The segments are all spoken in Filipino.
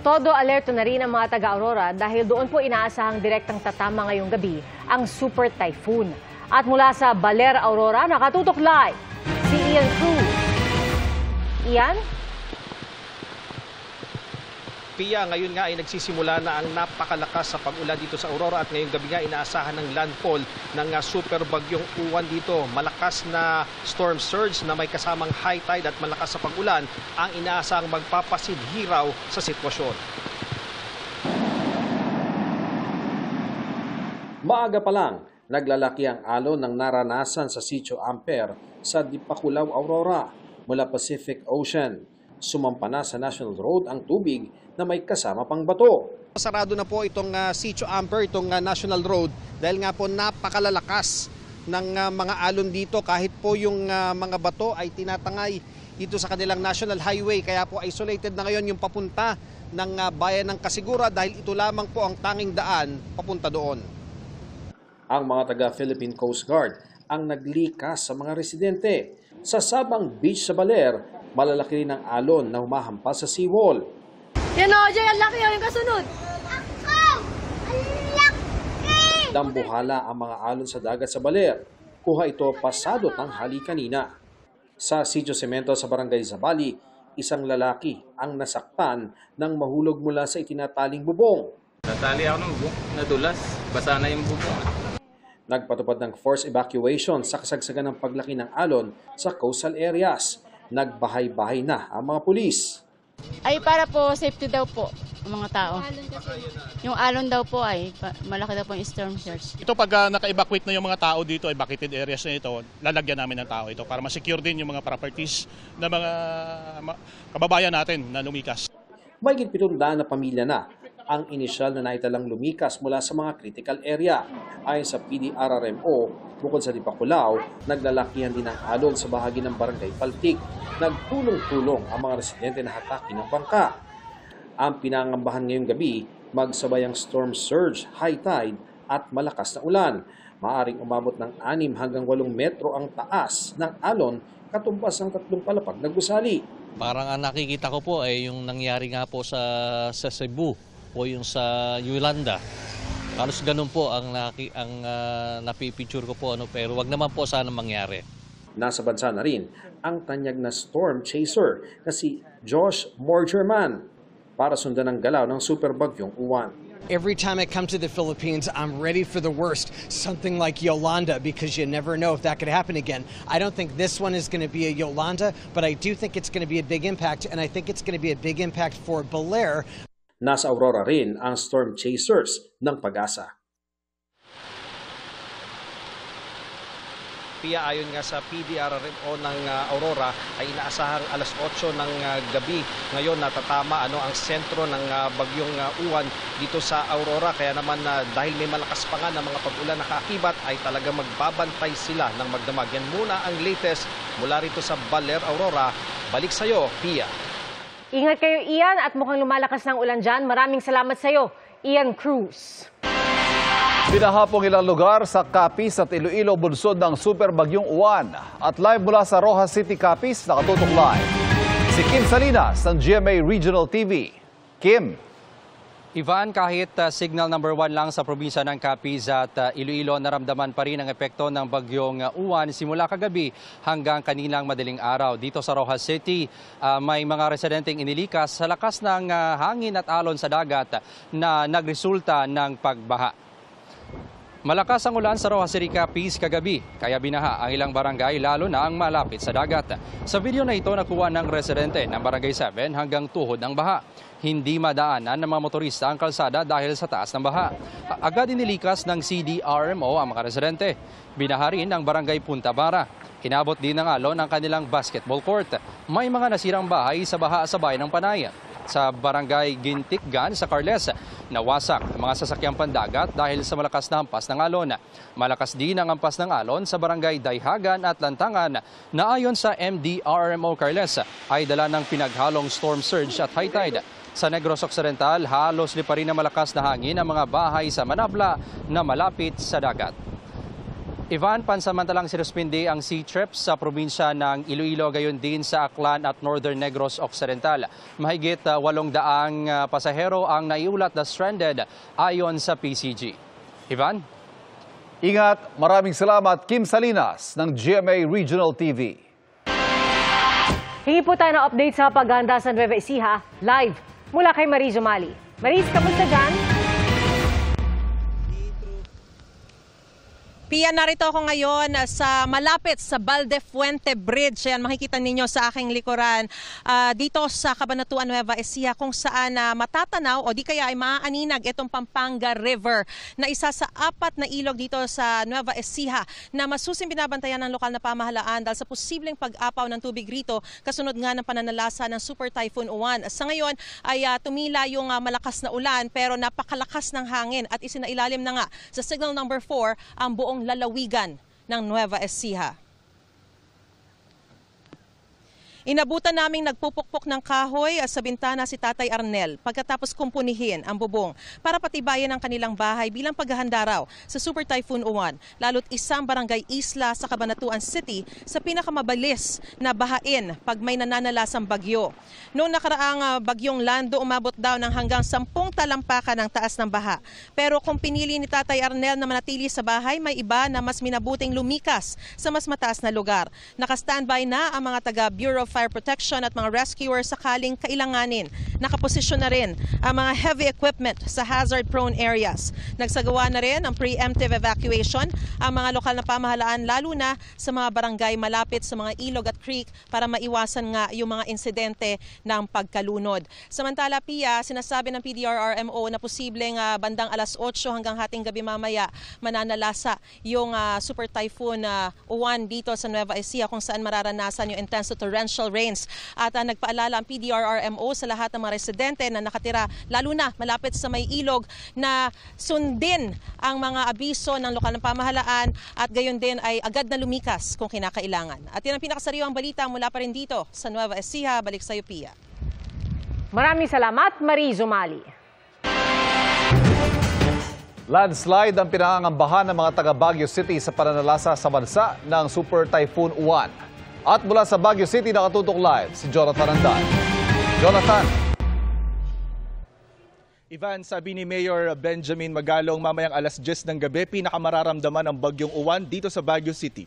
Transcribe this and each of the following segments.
Todo alerto na rin ang mga taga-Aurora dahil doon po inaasahang direktang tatama ngayong gabi ang super typhoon. At mula sa Baler, Aurora, nakatutok live si Ian Cruz. Ian? Pia, ngayon nga ay nagsisimula na ang napakalakas sa pag-ulan dito sa Aurora at ngayong gabi nga inaasahan ng landfall ng super bagyong Uwan dito. Malakas na storm surge na may kasamang high tide at malakas sa pag-ulan ang inaasahang magpapasidhiraw sa sitwasyon. Maaga pa lang, naglalaki ang alon ng naranasan sa Sitio Ampere sa Dipakulaw, Aurora mula Pacific Ocean. Sumampa na sa National Road ang tubig na may kasama pang bato. Sarado na po itong Sitio Ampere, itong National Road dahil nga po napakalalakas ng mga alon dito kahit po yung mga bato ay tinatangay dito sa kanilang National Highway. Kaya po isolated na ngayon yung papunta ng bayan ng Casigura dahil ito lamang po ang tanging daan papunta doon. Ang mga taga-Philippine Coast Guard ang naglikas sa mga residente. Sa Sabang Beach sa Baler, malalaki rin ang alon na humahampas sa seawall. Yan o, Jay, ang laki yung kasunod. Ako! Ang laki! Dambuhala ang mga alon sa dagat sa Baler. Kuha ito pasado tanghali kanina. Sa Sitio Cemento sa Barangay Zambali, isang lalaki ang nasaktan nang mahulog mula sa itinataling bubong. Natali ako ng bubong, nadulas, basa na yung bubong. Nagpatupad ng forced evacuation sa kasagsagan ng paglaki ng alon sa coastal areas. Nagbahay-bahay na ang mga pulis. Ay para po safety daw po ng mga tao. Yung alon daw po ay malaki daw po yung storm surge. Ito pag naka-evacuate na yung mga tao dito, evacuated areas na ito, lalagyan namin ng tao ito para ma-secure din yung mga properties ng mga kababayan natin na lumikas. Mahigit 700 na pamilya na ang inisyal na naitalang lumikas mula sa mga critical area. Ayon sa PDRRMO, bukod sa Dipakulaw, naglalakihan din ang alon sa bahagi ng Barangay Paltik. Nagtulong-tulong ang mga residente na hataki ng bangka. Ang pinangambahan ngayong gabi, magsabay ang storm surge, high tide at malakas na ulan. Maaring umabot ng 6 hanggang 8 metro ang taas ng alon katumbas ng 3 palapag na gusali. Parang ang nakikita ko po ay yung nangyari nga po sa Cebu o yung sa Yolanda. Halos ganun po ang napipicture ko po, pero wag naman po sana mangyari. Nasa bansa na rin ang tanyag na storm chaser na si Josh Morgerman para sundan ang galaw ng superbagyong Uwan. Every time I come to the Philippines, I'm ready for the worst, something like Yolanda, because you never know if that could happen again. I don't think this one is going to be a Yolanda, but I do think it's going to be a big impact, and I think it's going to be a big impact for Baler. Nasa Aurora rin ang storm chasers ng Pag-asa. Pia, ayon nga sa PDRRMO ng Aurora ay inaasahang alas 8 ng gabi ngayon natatama ang sentro ng bagyong Uwan dito sa Aurora. Kaya naman dahil may malakas pa nga ng mga pag-ulan na kaakibat ay talaga magbabantay sila ng magdamag. Yan muna ang latest mula rito sa Baler, Aurora. Balik sa'yo, Pia. Ingat kayo, Ian, at mukhang lumalakas ng ulan dyan. Maraming salamat sa'yo, Ian Cruz. Pinahapong ilang lugar sa Capiz at Iloilo bunsod ng super bagyong Uwan. At live mula sa Rojas City, Capiz, nakatutok live si Kim Salinas ng GMA Regional TV. Kim. Ivan, kahit signal number 1 lang sa probinsya ng Capiz at Iloilo, naramdaman pa rin ang epekto ng bagyong Uwan simula kagabi hanggang kaninang madaling araw. Dito sa Rojas City, may mga residenteng inilikas sa lakas ng hangin at alon sa dagat na nagresulta ng pagbaha. Malakas ang ulan sa Rojas City, Capiz kagabi, kaya binaha ang ilang barangay lalo na ang malapit sa dagat. Sa video na ito nakuha ng residente ng Barangay 7 hanggang tuhod ng baha. Hindi madaanan ng mga motorista ang kalsada dahil sa taas ng baha. Agad inilikas ng CDRMO ang mga residente. Binaha rin ang Barangay Punta Bara. Hinabot din ng alon ang kanilang basketball court. May mga nasirang bahay sa baha sa bayan ng Panay. Sa Barangay Gintikgan sa Carles, nawasak ang mga sasakyang pandagat dahil sa malakas na hampas ng alon. Malakas din ang hampas ng alon sa Barangay Dayhagan at Lantangan na ayon sa MDRMO Carles ay dala ng pinaghalong storm surge at high tide. Sa Negros Occidental, halos lipa rin na malakas na hangin ang mga bahay sa Manabla na malapit sa dagat. Ivan, pansamantalang sinuspindi ang sea trips sa probinsya ng Iloilo, gayon din sa Aklan at Northern Negros Occidental. Mahigit 800 pasahero ang naiulat na stranded ayon sa PCG. Ivan? Ingat, maraming salamat Kim Salinas ng GMA Regional TV. Hingi po tayo ng update sa paghahanda sa Nueva Ecija, live mula kay Marie Zumali. Marie, kamusta dyan? Pia, narito ako ngayon sa malapit sa Valdefuente Bridge. Ayan, makikita ninyo sa aking likuran dito sa Cabanatuan, Nueva Ecija, kung saan matatanaw o di kaya ay maaaninag itong Pampanga River na isa sa 4 na ilog dito sa Nueva Ecija na masusing binabantayan ng lokal na pamahalaan dahil sa posibleng pag-apaw ng tubig rito kasunod nga ng pananalasa ng Super Typhoon Uwan. Sa ngayon ay tumila yung malakas na ulan pero napakalakas ng hangin at isinailalim na nga sa signal number 4 ang buong lalawigan ng Nueva Ecija. Inabutan naming nagpupukpok ng kahoy sa bintana si Tatay Arnel pagkatapos kumpunihin ang bubong para patibayan ang kanilang bahay bilang paghahanda raw sa Super Typhoon Uwan, lalo't isang barangay isla sa Cabanatuan City sa pinakamabilis na bahain pag may nananalasang bagyo. Noong nakaraang bagyong Lando, umabot daw ng hanggang 10 talampakan ng taas ng baha. Pero kung pinili ni Tatay Arnel na manatili sa bahay, may iba na mas minabuting lumikas sa mas mataas na lugar. Naka-standby na ang mga taga Bureau of Fire Protection at mga rescuers sakaling kailanganin. Nakaposisyon na rin ang mga heavy equipment sa hazard-prone areas. Nagsagawa na rin ang preemptive evacuation ang mga lokal na pamahalaan, lalo na sa mga barangay malapit sa mga ilog at creek para maiwasan nga yung mga insidente ng pagkalunod. Samantala, Pia, sinasabi ng PDRRMO na posibleng bandang alas 8 hanggang hating gabi mamaya mananalasa yung Super Typhoon Uwan dito sa Nueva Ecija kung saan mararanasan yung intense to torrential rains. At nagpaalala ang PDRRMO sa lahat ng mga residente na nakatira lalo na malapit sa may ilog na sundin ang mga abiso ng lokal na pamahalaan at gayon din ay agad na lumikas kung kinakailangan. At yan ang pinakasariwang balita mula pa rin dito sa Nueva Ecija. Balik sa iyo, Pia. Maraming salamat, Marie Zumali. Landslide ang pinangangambahan ng mga taga Baguio City sa pananalasa sa bansa ng Super Typhoon Uwan. At mula sa Baguio City, nakatutok live si Jonathan Andan. Jonathan. Ivan, sabi ni Mayor Benjamin Magalong, mamayang alas 10 ng gabi, pinakamararamdaman ang bagyong Uwan dito sa Baguio City.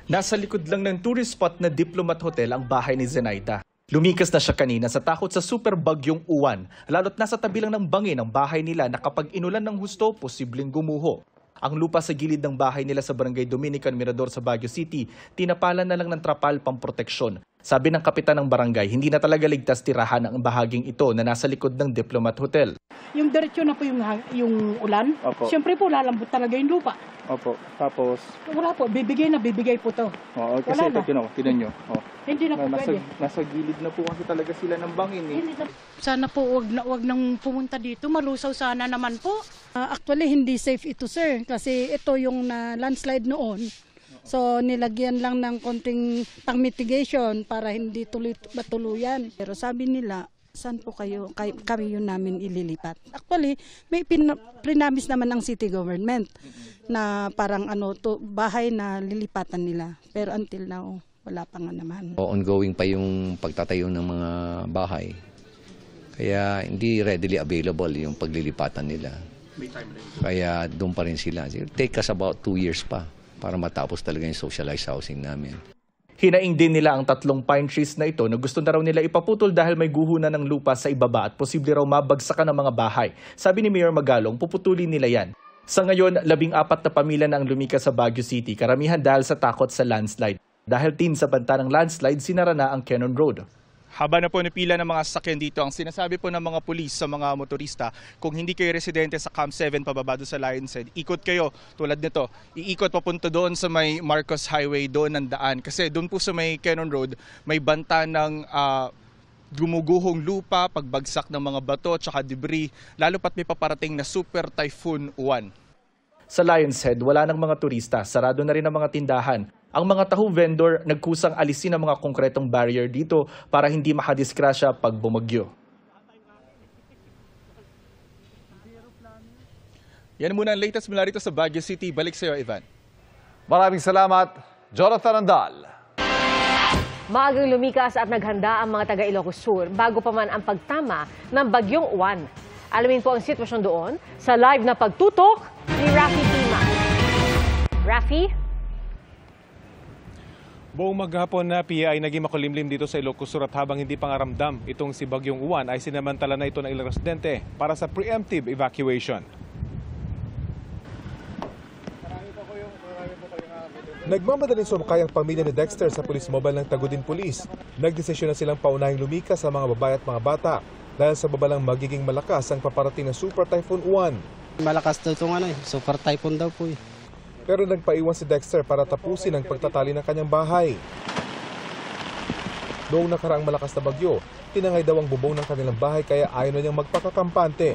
Nasa likod lang ng tourist spot na Diplomat Hotel ang bahay ni Zenaida. Lumikas na siya kanina sa takot sa super bagyong Uwan, lalo't nasa tabi lang ng bangin ang bahay nila na kapag inulan ng husto, posibleng gumuho. Ang lupa sa gilid ng bahay nila sa Barangay Dominican Mirador sa Baguio City, tinapalan na lang ng trapal pamproteksyon. Sabi ng kapitan ng barangay, hindi na talaga ligtas tirahan ang bahaging ito na nasa likod ng Diplomat Hotel. Yung diretsyo na po yung ulan, Opo. siyempre po lalambot talaga yung lupa. Opo, tapos... Wala po, bibigay po to. Oo, kasi Wala ito, tinan nyo. Oh. Hindi na po pwede. Nasa gilid na po kasi talaga sila ng bangin eh. Sana po wag nang pumunta dito, malusaw sana naman po. Actually, hindi safe ito, sir, kasi ito yung landslide noon. So, nilagyan lang ng konting pang-mitigation para hindi matuluyan. Pero sabi nila, saan po kami yun namin ililipat. Actually, may prinamis naman ng city government na parang bahay na lilipatan nila. Pero until now, wala pa nga naman. Ongoing pa yung pagtatayo ng mga bahay. Kaya hindi readily available yung paglilipatan nila. Kaya doon pa rin sila. It take us about 2 years pa para matapos talaga yung socialized housing namin. Hinaing din nila ang 3 pine trees na ito na gusto na raw nila ipaputol dahil may guhunan ng lupa sa ibaba at posible raw mabagsakan ng mga bahay. Sabi ni Mayor Magalong, puputulin nila yan. Sa ngayon, 14 na pamilya na ang lumikas sa Baguio City, karamihan dahil sa takot sa landslide. Dahil din sa banta ng landslide, sinara na ang Cannon Road. Haba na po napila ng mga sasakyan dito. Ang sinasabi po ng mga pulis sa mga motorista, kung hindi kayo residente sa Camp 7 pababa doon sa Lionshead, ikot kayo tulad nito. Iikot papunta doon sa may Marcos Highway, doon ng daan. Kasi doon po sa may Cannon Road, may banta ng gumuguhong lupa, pagbagsak ng mga bato, tsaka debris, lalo pat may paparating na Super Typhoon Uwan. Sa Lionshead, wala ng mga turista, sarado na rin ang mga tindahan. Ang mga taho vendor nagkusang alisin ang mga konkretong barrier dito para hindi makadiskrasya pag bumagyo. Yan muna ang latest mula rito sa Baguio City. Balik sa iyo, Ivan. Maraming salamat, Jonathan Andal. Maagang lumikas at naghanda ang mga taga Ilocos Sur bago pa man ang pagtama ng Bagyong Uwan. Alamin po ang sitwasyon doon sa live na pagtutok ni Rafi Tima. Rafi? Buong maghapon na Pia ay naging makulimlim dito sa Ilocos Sur at habang hindi pangaramdam itong si Bagyong Uwan ay sinamantala na ito ng ilang residente para sa preemptive evacuation. Nagmamadaling sumakay ang pamilya ni Dexter sa Police Mobile ng Tagudin Police. Nagdesisyon na silang paunahing lumikas sa mga babae at mga bata dahil sa babalang magiging malakas ang paparating na Super Typhoon Uwan. Malakas daw itong Super Typhoon daw po. Pero nagpaiwan si Dexter para tapusin ang pagtatali ng kanyang bahay. Noong nakaraang malakas na bagyo, tinangay daw ang bubong ng kanilang bahay kaya ayaw na niyang magpakakampante.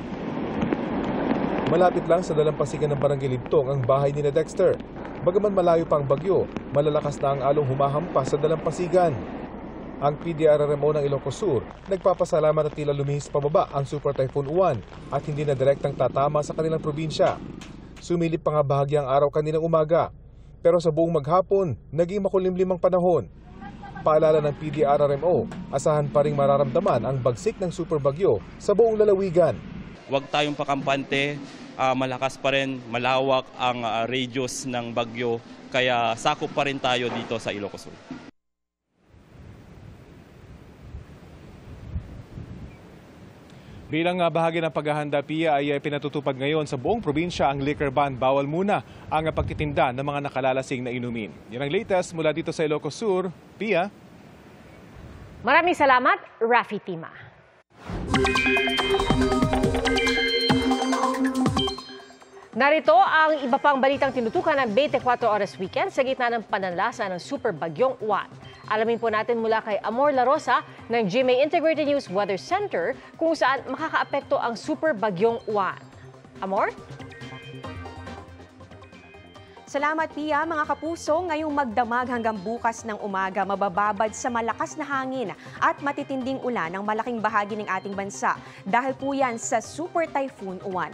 Malapit lang sa dalampasigan ng Barangay Libtong ang bahay ni Dexter. Bagaman malayo pa ang bagyo, malalakas na ang along humahampas sa dalampasigan. Ang PDRRMO ng Ilocos Sur nagpapasalamat at tila lumihis pababa ang Super Typhoon Uwan at hindi na direktang tatama sa kanilang probinsya. Sumilip pa nga bahagi ang araw kaninang umaga, pero sa buong maghapon, naging makulimlim ang panahon. Paalala ng PDRRMO, asahan pa ring mararamdaman ang bagsik ng super bagyo sa buong lalawigan. Huwag tayong pakampante, malakas pa rin, malawak ang radius ng bagyo, kaya sakop pa rin tayo dito sa Ilocos Sur. Bilang bahagi ng paghahanda, Pia, ay pinatutupad ngayon sa buong probinsya ang liquor ban. Bawal muna ang pagtitinda ng mga nakalalasing na inumin. Yan ang latest mula dito sa Ilocos Sur. Pia. Maraming salamat, Rafi Tima. Narito ang iba pang balitang tinutukan ng 24 Oras Weekend sa gitna ng pananlasa ng Super Bagyong Uwan. Alamin po natin mula kay Amor La Rosa ng GMA Integrated News Weather Center kung saan makakaapekto ang Super Bagyong Uwan. Amor? Salamat, Pia. Mga kapuso, ngayong magdamag hanggang bukas ng umaga, mabababad sa malakas na hangin at matitinding ulan ang malaking bahagi ng ating bansa dahil po yan sa Super Typhoon Uwan.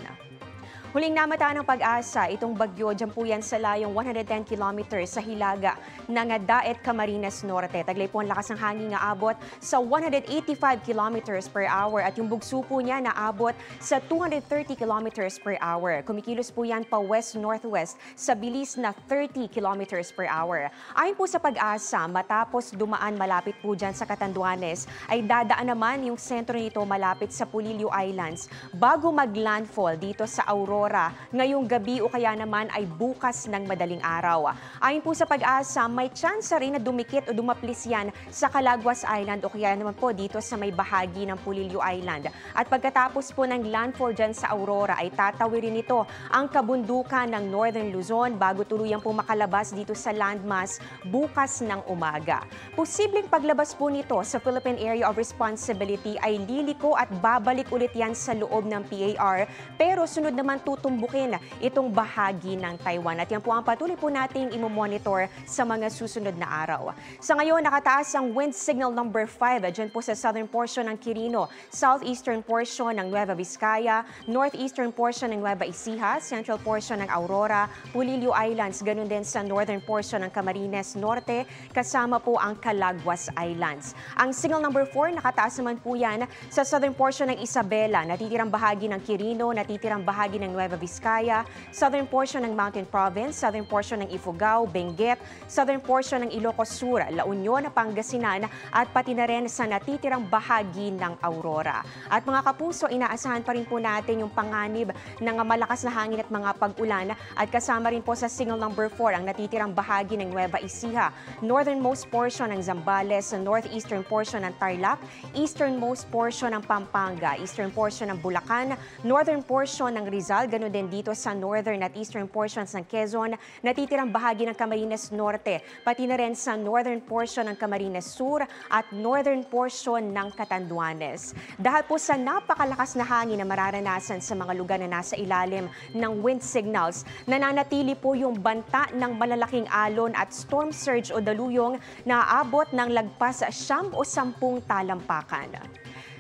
Huling namataan ng Pag-asa, itong bagyo dyan po yan sa layong 110 kilometers sa hilaga ng Daet, Camarines Norte. Taglay po ang lakas ng hangin nga abot sa 185 kilometers per hour at yung bugso po niya naabot sa 230 kilometers per hour. Kumikilos po yan pa west-northwest sa bilis na 30 kilometers per hour. Ayon po sa Pag-asa, matapos dumaan malapit po dyan sa Catanduanes, ay dadaan naman yung sentro nito malapit sa Pulilio Islands bago mag-landfall dito sa Aurora ngayong gabi o kaya naman ay bukas ng madaling araw. Ayon po sa Pag-asa, may tsansa rin na dumikit o dumaplis yan sa Calaguas Island o kaya naman po dito sa may bahagi ng Pulilio Island. At pagkatapos po ng landfall dyan sa Aurora ay tatawirin nito ang kabundukan ng Northern Luzon bago tuluyang po makalabas dito sa landmass bukas ng umaga. Posibleng paglabas po nito sa Philippine Area of Responsibility ay liliko at babalik ulit yan sa loob ng PAR, pero sunod naman tutumbukin itong bahagi ng Taiwan. At yan po ang patuloy po nating imomonitor sa mga susunod na araw. Sa ngayon, nakataas ang wind signal number 5 dyan po sa southern portion ng Quirino, southeastern portion ng Nueva Vizcaya, northeastern portion ng Nueva Ecija, central portion ng Aurora, Pulilio Islands, ganun din sa northern portion ng Camarines Norte, kasama po ang Calaguas Islands. Ang signal number 4, nakataas naman po yan sa southern portion ng Isabela, natitirang bahagi ng Quirino, natitirang bahagi ng Nueva Vizcaya, southern portion ng Mountain Province, southern portion ng Ifugao, Benguet, southern portion ng Ilocos Sur, La Union, Pangasinan, at pati na rin sa natitirang bahagi ng Aurora. At mga kapuso, inaasahan pa rin po natin yung panganib ng malakas na hangin at mga pag-ulan at kasama rin po sa signal number 4 ang natitirang bahagi ng Nueva Ecija, northernmost portion ng Zambales, northeastern portion ng Tarlac, easternmost portion ng Pampanga, eastern portion ng Bulacan, northern portion ng Rizal, ganoon din dito sa northern at eastern portions ng Quezon, natitirang bahagi ng Camarines Norte, pati na rin sa northern portion ng Camarines Sur at northern portion ng Catanduanes. Dahil po sa napakalakas na hangin na mararanasan sa mga lugar na nasa ilalim ng wind signals, nananatili po yung banta ng malalaking alon at storm surge o daluyong na aabot ng lagpas 9 o 10 talampakan.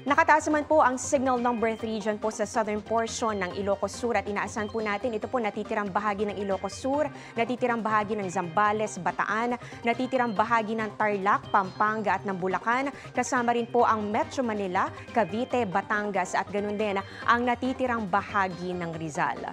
Nakataas naman po ang signal number 3 dyan po sa southern portion ng Ilocos Sur at inaasahan po natin ito po natitirang bahagi ng Ilocos Sur, natitirang bahagi ng Zambales, Bataan, natitirang bahagi ng Tarlac, Pampanga at ng Bulacan. Kasama rin po ang Metro Manila, Cavite, Batangas at ganun din ang natitirang bahagi ng Rizal.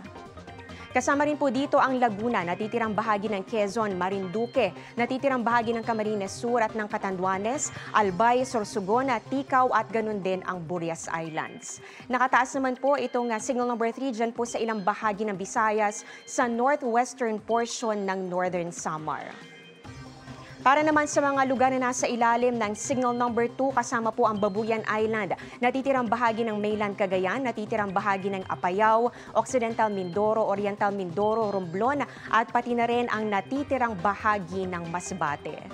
Kasama rin po dito ang Laguna, natitirang bahagi ng Quezon, Marinduque, natitirang bahagi ng Camarines Sur at ng Catanduanes, Albay, Sorsogon, Ticao at ganun din ang Burias Islands. Nakataas naman po itong signal number 3 dyan po sa ilang bahagi ng Visayas sa northwestern portion ng Northern Samar. Para naman sa mga lugar na nasa ilalim ng signal number 2, kasama po ang Babuyan Island, natitirang bahagi ng mainland Cagayan, natitirang bahagi ng Apayao, Occidental Mindoro, Oriental Mindoro, Romblon at pati na rin ang natitirang bahagi ng Masbate.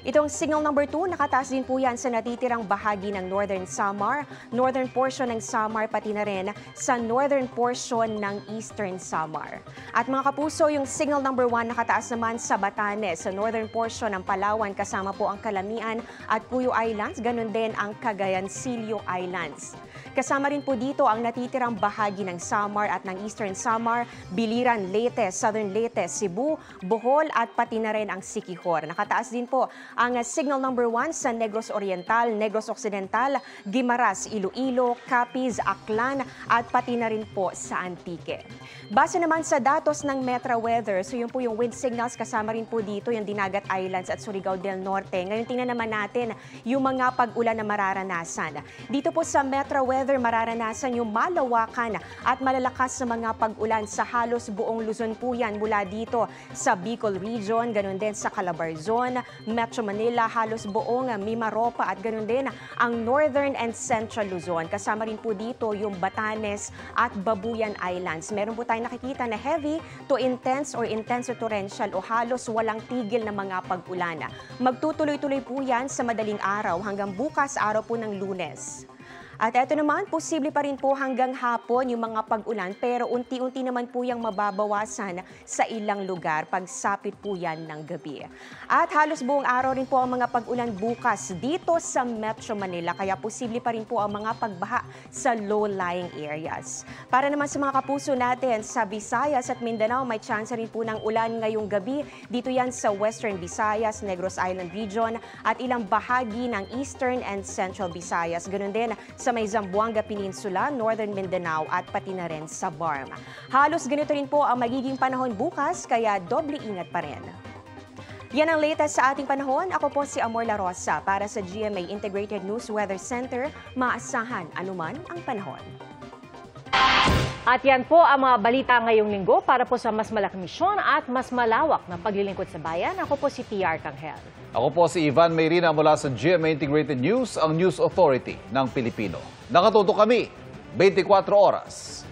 Itong signal number 2, nakataas din po yan sa natitirang bahagi ng Northern Samar, northern portion ng Samar, pati na rin sa northern portion ng Eastern Samar. At mga kapuso, yung signal number 1 nakataas naman sa Batanes, sa northern portion ng Palawan, kasama po ang Calamian at Puyo Islands, ganun din ang Cagayancillo Islands. Kasama rin po dito ang natitirang bahagi ng Samar at ng Eastern Samar, Biliran, Leyte, Southern Leyte, Cebu, Bohol at pati na rin ang Siquijor. Nakataas din po ang signal number 1 sa Negros Oriental, Negros Occidental, Guimaras, Iloilo, Capiz, Aklan at pati na rin po sa Antique. Base naman sa datos ng Metra Weather, so yun po yung wind signals, kasama rin po dito yung Dinagat Islands at Surigao del Norte. Ngayon tingnan naman natin yung mga pag-ulan na mararanasan. Dito po sa Metra Weather, mararanasan yung malawakan at malalakas sa mga pag-ulan sa halos buong Luzon po yan, mula dito sa Bicol Region, ganun din sa Calabarzon, Metro Manila, halos buong Mimaropa at ganun din ang Northern and Central Luzon. Kasama rin po dito yung Batanes at Babuyan Islands. Meron po tayong nakikita na heavy to intense or intense to torrential o halos walang tigil na mga pag-ulan. Magtutuloy-tuloy po yan sa madaling araw hanggang bukas araw po ng Lunes. At eto naman, posible pa rin po hanggang hapon yung mga pag-ulan pero unti-unti naman po yung mababawasan sa ilang lugar pagsapit po yan ng gabi. At halos buong araw rin po ang mga pag-ulan bukas dito sa Metro Manila kaya posible pa rin po ang mga pagbaha sa low-lying areas. Para naman sa mga kapuso natin sa Visayas at Mindanao, may chance rin po ng ulan ngayong gabi. Dito yan sa Western Visayas, Negros Island Region at ilang bahagi ng Eastern and Central Visayas. Ganun din sa may Zamboanga Peninsula, Northern Mindanao at pati na rin sa Barm. Halos ganito rin po ang magiging panahon bukas kaya doble ingat pa rin. Yan ang latest sa ating panahon. Ako po si Amor La Rosa para sa GMA Integrated News Weather Center. Maasahan anuman ang panahon. At yan po ang mga balita ngayong linggo para po sa mas malaking misyon at mas malawak na paglilingkod sa bayan. Ako po si TR Canghel. Ako po si Ivan Mayrina mula sa GMA Integrated News, ang News Authority ng Pilipino. Nakatutok kami 24 oras.